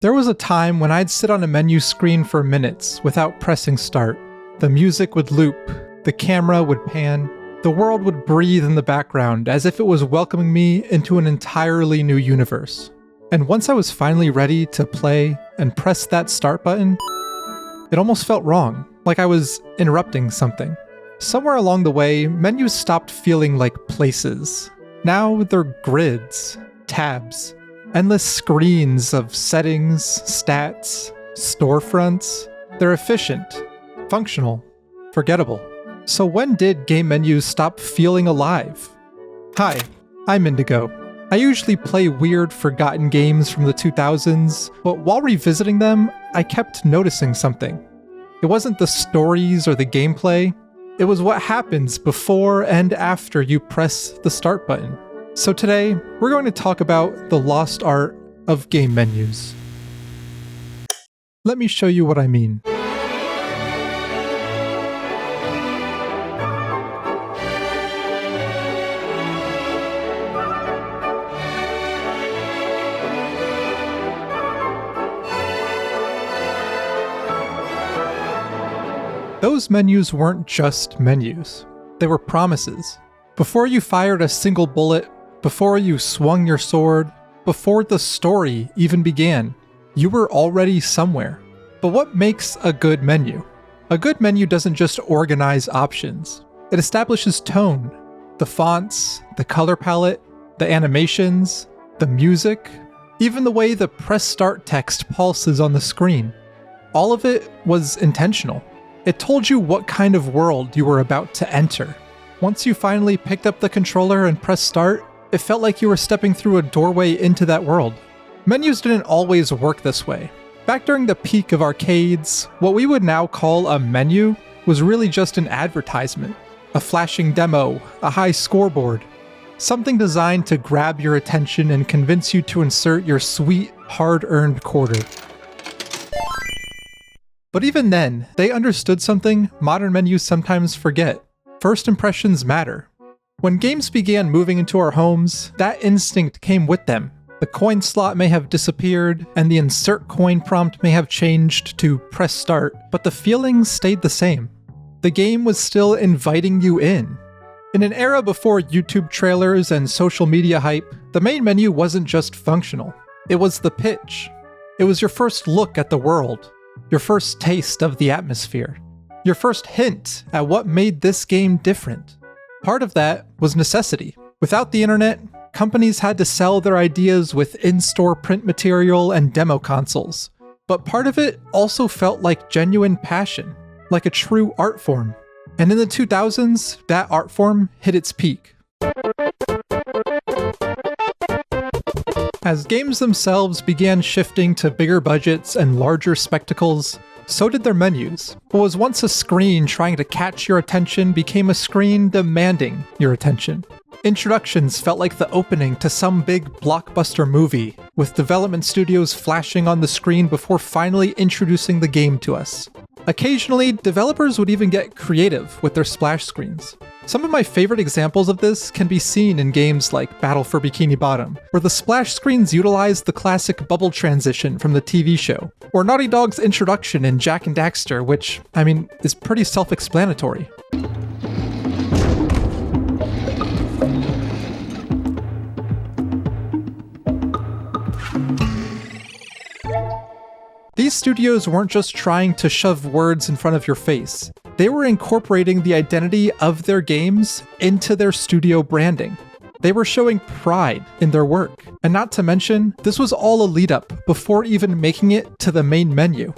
There was a time when I'd sit on a menu screen for minutes without pressing start. The music would loop, the camera would pan, the world would breathe in the background as if it was welcoming me into an entirely new universe. And once I was finally ready to play and press that start button, it almost felt wrong, like I was interrupting something. Somewhere along the way, menus stopped feeling like places. Now they're grids, tabs, endless screens of settings, stats, storefronts. They're efficient, functional, forgettable. So when did game menus stop feeling alive? Hi, I'm Indigo. I usually play weird, forgotten games from the 2000s, but while revisiting them, I kept noticing something. It wasn't the stories or the gameplay, it was what happens before and after you press the start button. So today, we're going to talk about the lost art of game menus. Let me show you what I mean. Those menus weren't just menus. They were promises. Before you fired a single bullet, before you swung your sword, before the story even began, you were already somewhere. But what makes a good menu? A good menu doesn't just organize options. It establishes tone. The fonts, the color palette, the animations, the music, even the way the press start text pulses on the screen. All of it was intentional. It told you what kind of world you were about to enter. Once you finally picked up the controller and pressed start, it felt like you were stepping through a doorway into that world. Menus didn't always work this way. Back during the peak of arcades, what we would now call a menu was really just an advertisement, a flashing demo, a high scoreboard, something designed to grab your attention and convince you to insert your sweet, hard-earned quarter. But even then, they understood something modern menus sometimes forget. First impressions matter. When games began moving into our homes, that instinct came with them. The coin slot may have disappeared, and the insert coin prompt may have changed to press start, but the feeling stayed the same. The game was still inviting you in. In an era before YouTube trailers and social media hype, the main menu wasn't just functional. It was the pitch. It was your first look at the world. Your first taste of the atmosphere. Your first hint at what made this game different. Part of that was necessity. Without the internet, companies had to sell their ideas with in-store print material and demo consoles. But part of it also felt like genuine passion, like a true art form. And in the 2000s, that art form hit its peak. As games themselves began shifting to bigger budgets and larger spectacles, so did their menus. What was once a screen trying to catch your attention became a screen demanding your attention. Introductions felt like the opening to some big blockbuster movie, with development studios flashing on the screen before finally introducing the game to us. Occasionally, developers would even get creative with their splash screens. Some of my favorite examples of this can be seen in games like Battle for Bikini Bottom, where the splash screens utilize the classic bubble transition from the TV show, or Naughty Dog's introduction in Jak and Daxter, which, is pretty self-explanatory. These studios weren't just trying to shove words in front of your face. They were incorporating the identity of their games into their studio branding. They were showing pride in their work. And not to mention, this was all a lead up before even making it to the main menu.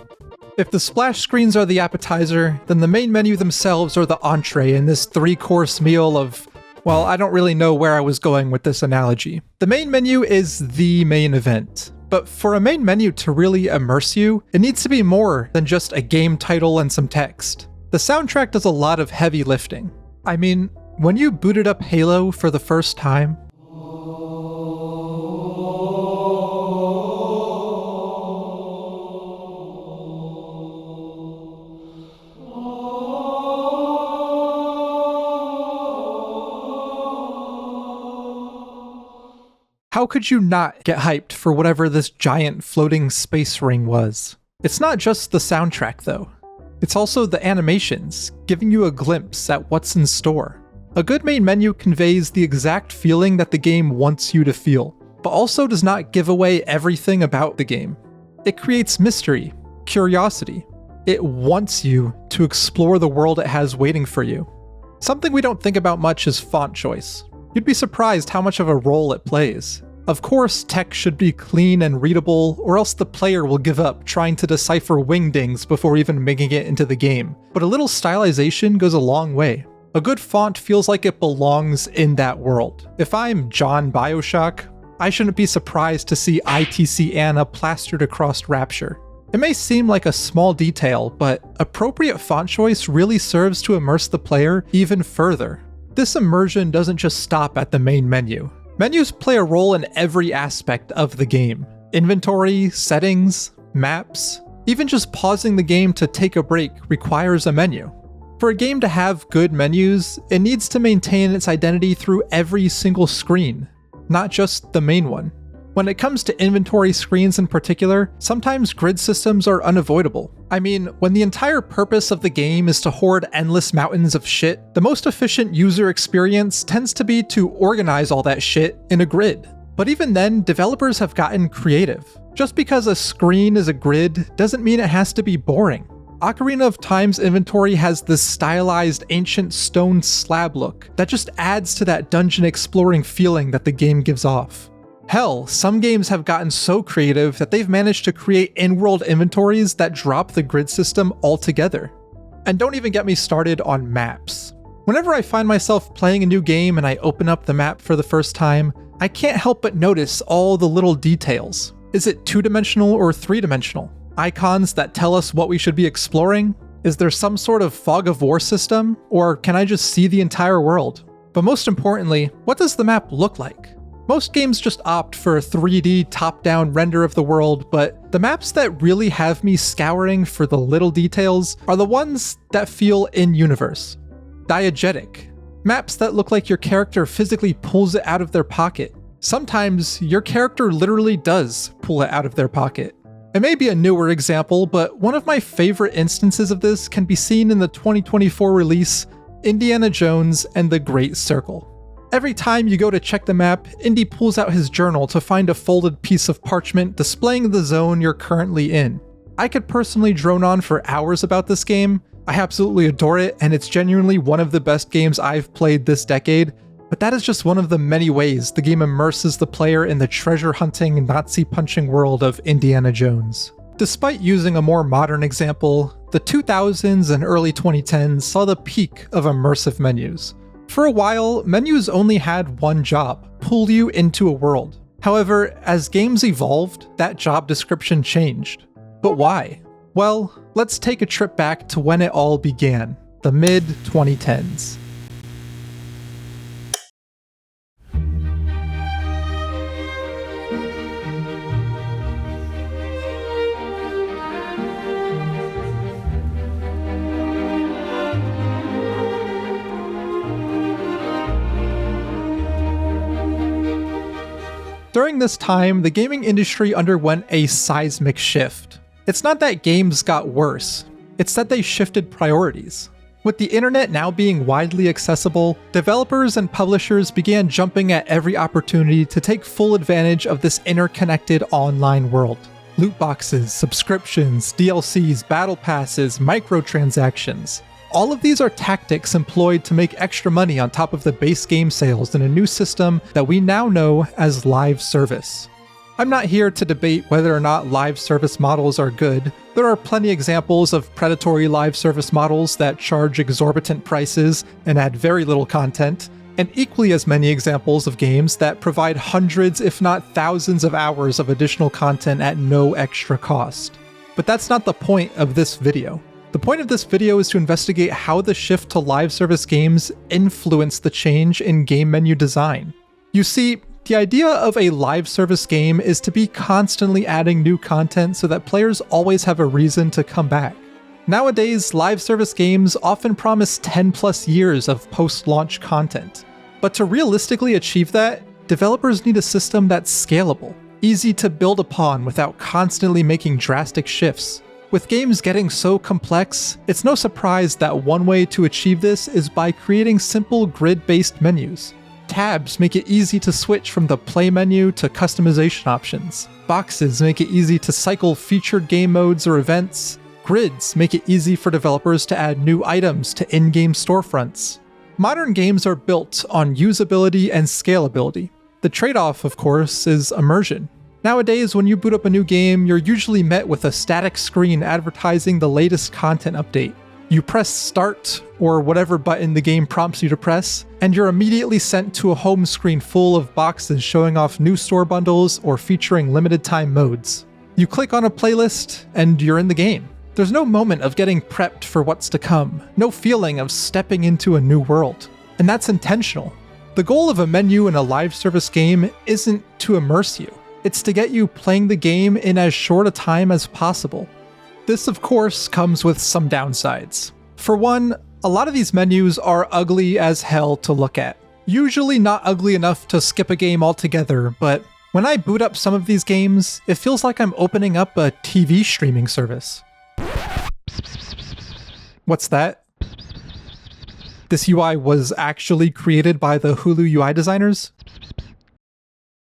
If the splash screens are the appetizer, then the main menu themselves are the entree in this 3-course meal of, well, I don't really know where I was going with this analogy. The main menu is the main event. But for a main menu to really immerse you, it needs to be more than just a game title and some text. The soundtrack does a lot of heavy lifting. When you booted up Halo for the first time, How could you not get hyped for whatever this giant floating space ring was? It's not just the soundtrack though. It's also the animations, giving you a glimpse at what's in store. A good main menu conveys the exact feeling that the game wants you to feel, but also does not give away everything about the game. It creates mystery, curiosity. It wants you to explore the world it has waiting for you. Something we don't think about much is font choice. You'd be surprised how much of a role it plays. Of course, text should be clean and readable, or else the player will give up trying to decipher wingdings before even making it into the game. But a little stylization goes a long way. A good font feels like it belongs in that world. If I'm John Bioshock, I shouldn't be surprised to see ITC Anna plastered across Rapture. It may seem like a small detail, but appropriate font choice really serves to immerse the player even further. This immersion doesn't just stop at the main menu. Menus play a role in every aspect of the game. Inventory, settings, maps, even just pausing the game to take a break requires a menu. For a game to have good menus, it needs to maintain its identity through every single screen, not just the main one. When it comes to inventory screens in particular, sometimes grid systems are unavoidable. I mean, when the entire purpose of the game is to hoard endless mountains of shit, the most efficient user experience tends to be to organize all that shit in a grid. But even then, developers have gotten creative. Just because a screen is a grid doesn't mean it has to be boring. Ocarina of Time's inventory has this stylized ancient stone slab look that just adds to that dungeon exploring feeling that the game gives off. Hell, some games have gotten so creative that they've managed to create in-world inventories that drop the grid system altogether. And don't even get me started on maps. Whenever I find myself playing a new game and I open up the map for the first time, I can't help but notice all the little details. Is it 2-dimensional or 3-dimensional? Icons that tell us what we should be exploring? Is there some sort of fog of war system? Or can I just see the entire world? But most importantly, what does the map look like? Most games just opt for a 3D top-down render of the world, but the maps that really have me scouring for the little details are the ones that feel in-universe. Diegetic. Maps that look like your character physically pulls it out of their pocket. Sometimes your character literally does pull it out of their pocket. It may be a newer example, but one of my favorite instances of this can be seen in the 2024 release, Indiana Jones and the Great Circle. Every time you go to check the map, Indy pulls out his journal to find a folded piece of parchment displaying the zone you're currently in. I could personally drone on for hours about this game. I absolutely adore it, and it's genuinely one of the best games I've played this decade, but that is just one of the many ways the game immerses the player in the treasure-hunting, Nazi-punching world of Indiana Jones. Despite using a more modern example, the 2000s and early 2010s saw the peak of immersive menus. For a while, menus only had one job: pull you into a world. However, as games evolved, that job description changed. But why? Well, let's take a trip back to when it all began, the mid-2010s. During this time, the gaming industry underwent a seismic shift. It's not that games got worse, it's that they shifted priorities. With the internet now being widely accessible, developers and publishers began jumping at every opportunity to take full advantage of this interconnected online world. Loot boxes, subscriptions, DLCs, battle passes, microtransactions. All of these are tactics employed to make extra money on top of the base game sales in a new system that we now know as live service. I'm not here to debate whether or not live service models are good. There are plenty examples of predatory live service models that charge exorbitant prices and add very little content, and equally as many examples of games that provide hundreds if not thousands of hours of additional content at no extra cost. But that's not the point of this video. The point of this video is to investigate how the shift to live service games influenced the change in game menu design. You see, the idea of a live service game is to be constantly adding new content so that players always have a reason to come back. Nowadays, live service games often promise 10+ years of post-launch content. But to realistically achieve that, developers need a system that's scalable, easy to build upon without constantly making drastic shifts. With games getting so complex, it's no surprise that one way to achieve this is by creating simple grid-based menus. Tabs make it easy to switch from the play menu to customization options. Boxes make it easy to cycle featured game modes or events. Grids make it easy for developers to add new items to in-game storefronts. Modern games are built on usability and scalability. The trade-off, of course, is immersion. Nowadays, when you boot up a new game, you're usually met with a static screen advertising the latest content update. You press start, or whatever button the game prompts you to press, and you're immediately sent to a home screen full of boxes showing off new store bundles or featuring limited time modes. You click on a playlist, and you're in the game. There's no moment of getting prepped for what's to come, no feeling of stepping into a new world. And that's intentional. The goal of a menu in a live service game isn't to immerse you. It's to get you playing the game in as short a time as possible. This, of course, comes with some downsides. For one, a lot of these menus are ugly as hell to look at. Usually not ugly enough to skip a game altogether, but when I boot up some of these games, it feels like I'm opening up a TV streaming service. What's that? This UI was actually created by the Hulu UI designers?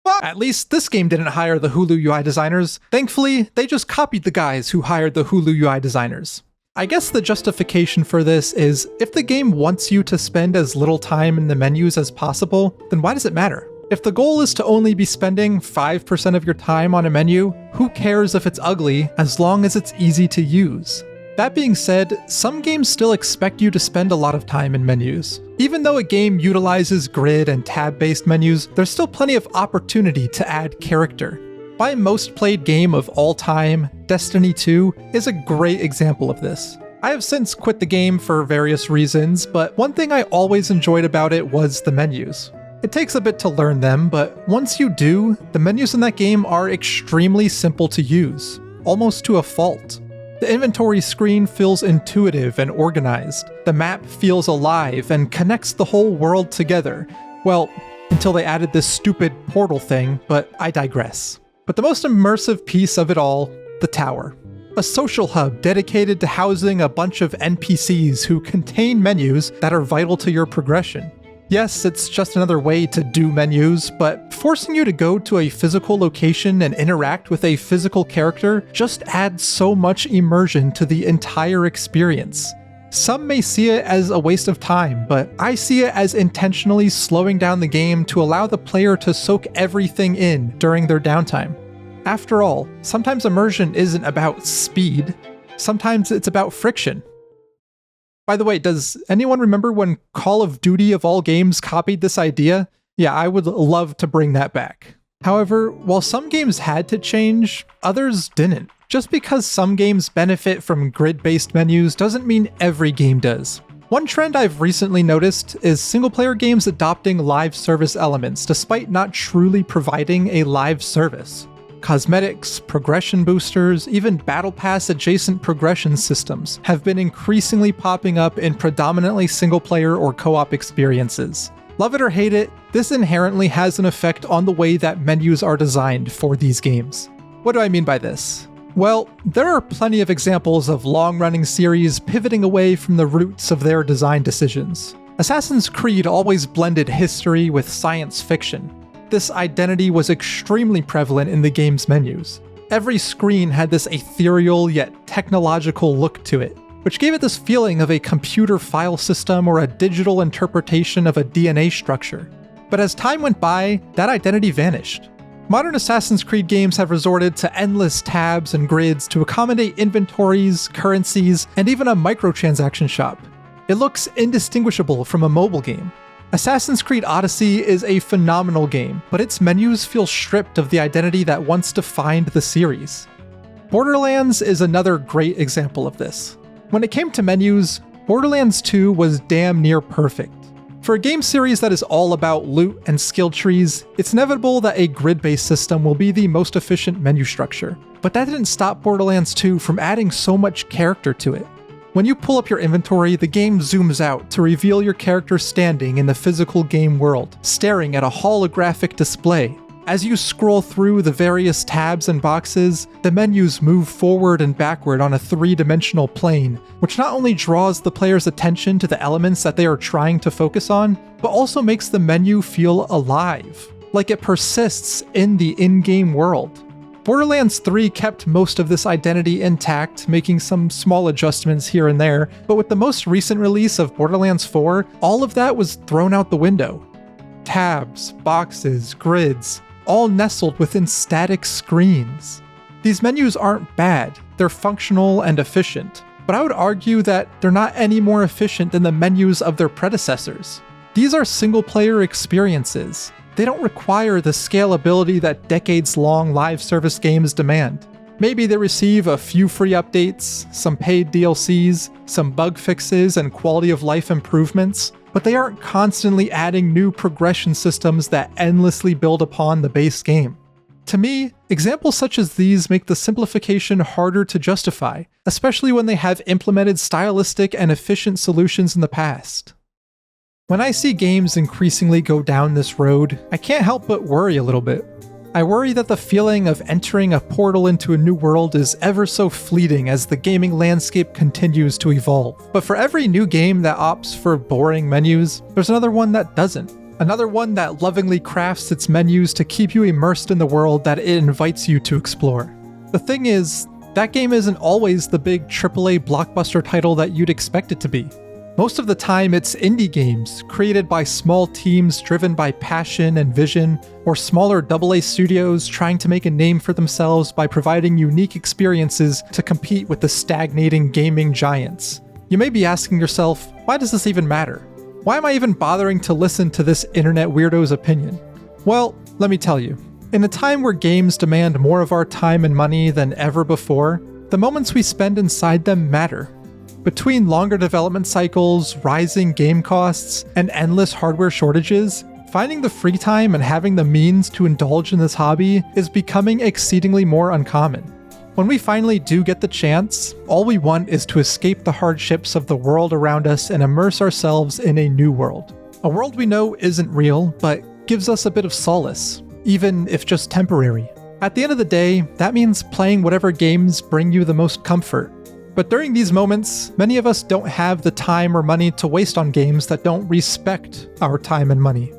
Well, at least this game didn't hire the Hulu UI designers. Thankfully, they just copied the guys who hired the Hulu UI designers. I guess the justification for this is, if the game wants you to spend as little time in the menus as possible, then why does it matter? If the goal is to only be spending 5% of your time on a menu, who cares if it's ugly as long as it's easy to use? That being said, some games still expect you to spend a lot of time in menus. Even though a game utilizes grid and tab-based menus, there's still plenty of opportunity to add character. My most played game of all time, Destiny 2, is a great example of this. I have since quit the game for various reasons, but one thing I always enjoyed about it was the menus. It takes a bit to learn them, but once you do, the menus in that game are extremely simple to use, almost to a fault. The inventory screen feels intuitive and organized. The map feels alive and connects the whole world together. Well, until they added this stupid portal thing, but I digress. But the most immersive piece of it all, the tower. A social hub dedicated to housing a bunch of NPCs who contain menus that are vital to your progression. Yes, it's just another way to do menus, but forcing you to go to a physical location and interact with a physical character just adds so much immersion to the entire experience. Some may see it as a waste of time, but I see it as intentionally slowing down the game to allow the player to soak everything in during their downtime. After all, sometimes immersion isn't about speed, sometimes it's about friction. By the way, does anyone remember when Call of Duty of all games copied this idea? Yeah, I would love to bring that back. However, while some games had to change, others didn't. Just because some games benefit from grid-based menus doesn't mean every game does. One trend I've recently noticed is single-player games adopting live service elements despite not truly providing a live service. Cosmetics, progression boosters, even Battle Pass adjacent progression systems have been increasingly popping up in predominantly single-player or co-op experiences. Love it or hate it, this inherently has an effect on the way that menus are designed for these games. What do I mean by this? Well, there are plenty of examples of long-running series pivoting away from the roots of their design decisions. Assassin's Creed always blended history with science fiction. This identity was extremely prevalent in the game's menus. Every screen had this ethereal yet technological look to it, which gave it this feeling of a computer file system or a digital interpretation of a DNA structure. But as time went by, that identity vanished. Modern Assassin's Creed games have resorted to endless tabs and grids to accommodate inventories, currencies, and even a microtransaction shop. It looks indistinguishable from a mobile game. Assassin's Creed Odyssey is a phenomenal game, but its menus feel stripped of the identity that once defined the series. Borderlands is another great example of this. When it came to menus, Borderlands 2 was damn near perfect. For a game series that is all about loot and skill trees, it's inevitable that a grid-based system will be the most efficient menu structure. But that didn't stop Borderlands 2 from adding so much character to it. When you pull up your inventory, the game zooms out to reveal your character standing in the physical game world, staring at a holographic display. As you scroll through the various tabs and boxes, the menus move forward and backward on a three-dimensional plane, which not only draws the player's attention to the elements that they are trying to focus on, but also makes the menu feel alive, like it persists in the in-game world. Borderlands 3 kept most of this identity intact, making some small adjustments here and there, but with the most recent release of Borderlands 4, all of that was thrown out the window. Tabs, boxes, grids, all nestled within static screens. These menus aren't bad, they're functional and efficient, but I would argue that they're not any more efficient than the menus of their predecessors. These are single-player experiences. They don't require the scalability that decades-long live service games demand. Maybe they receive a few free updates, some paid DLCs, some bug fixes, and quality of life improvements, but they aren't constantly adding new progression systems that endlessly build upon the base game. To me, examples such as these make the simplification harder to justify, especially when they have implemented stylistic and efficient solutions in the past. When I see games increasingly go down this road, I can't help but worry a little bit. I worry that the feeling of entering a portal into a new world is ever so fleeting as the gaming landscape continues to evolve. But for every new game that opts for boring menus, there's another one that doesn't. Another one that lovingly crafts its menus to keep you immersed in the world that it invites you to explore. The thing is, that game isn't always the big AAA blockbuster title that you'd expect it to be. Most of the time, it's indie games created by small teams driven by passion and vision, or smaller AA studios trying to make a name for themselves by providing unique experiences to compete with the stagnating gaming giants. You may be asking yourself, why does this even matter? Why am I even bothering to listen to this internet weirdo's opinion? Well, let me tell you. In a time where games demand more of our time and money than ever before, the moments we spend inside them matter. Between longer development cycles, rising game costs, and endless hardware shortages, finding the free time and having the means to indulge in this hobby is becoming exceedingly more uncommon. When we finally do get the chance, all we want is to escape the hardships of the world around us and immerse ourselves in a new world. A world we know isn't real, but gives us a bit of solace, even if just temporary. At the end of the day, that means playing whatever games bring you the most comfort. But during these moments, many of us don't have the time or money to waste on games that don't respect our time and money.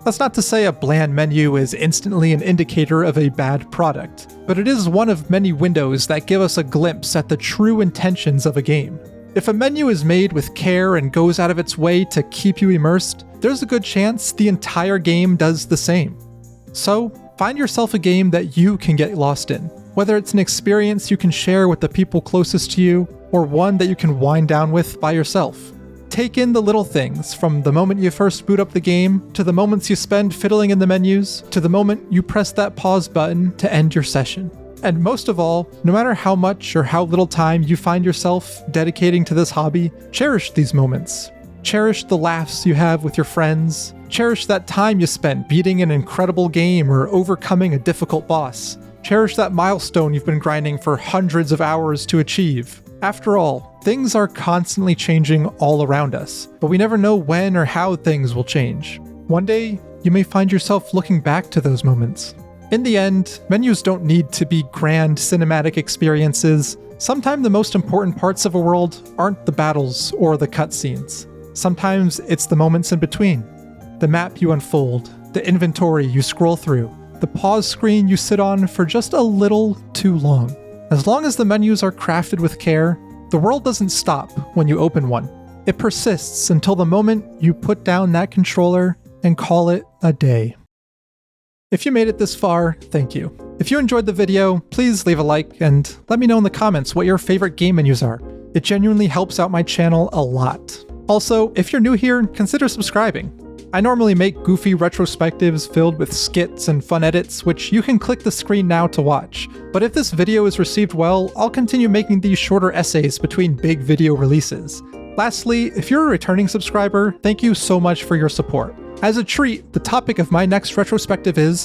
That's not to say a bland menu is instantly an indicator of a bad product, but it is one of many windows that give us a glimpse at the true intentions of a game. If a menu is made with care and goes out of its way to keep you immersed, there's a good chance the entire game does the same. So, find yourself a game that you can get lost in. Whether it's an experience you can share with the people closest to you, or one that you can wind down with by yourself. Take in the little things, from the moment you first boot up the game, to the moments you spend fiddling in the menus, to the moment you press that pause button to end your session. And most of all, no matter how much or how little time you find yourself dedicating to this hobby, cherish these moments. Cherish the laughs you have with your friends. Cherish that time you spent beating an incredible game or overcoming a difficult boss. Cherish that milestone you've been grinding for hundreds of hours to achieve. After all, things are constantly changing all around us, but we never know when or how things will change. One day, you may find yourself looking back to those moments. In the end, menus don't need to be grand cinematic experiences. Sometimes the most important parts of a world aren't the battles or the cutscenes. Sometimes it's the moments in between. The map you unfold, the inventory you scroll through, the pause screen you sit on for just a little too long. As long as the menus are crafted with care, the world doesn't stop when you open one. It persists until the moment you put down that controller and call it a day. If you made it this far, thank you. If you enjoyed the video, please leave a like and let me know in the comments what your favorite game menus are. It genuinely helps out my channel a lot. Also, if you're new here, consider subscribing. I normally make goofy retrospectives filled with skits and fun edits, which you can click the screen now to watch. But if this video is received well, I'll continue making these shorter essays between big video releases. Lastly, if you're a returning subscriber, thank you so much for your support. As a treat, the topic of my next retrospective is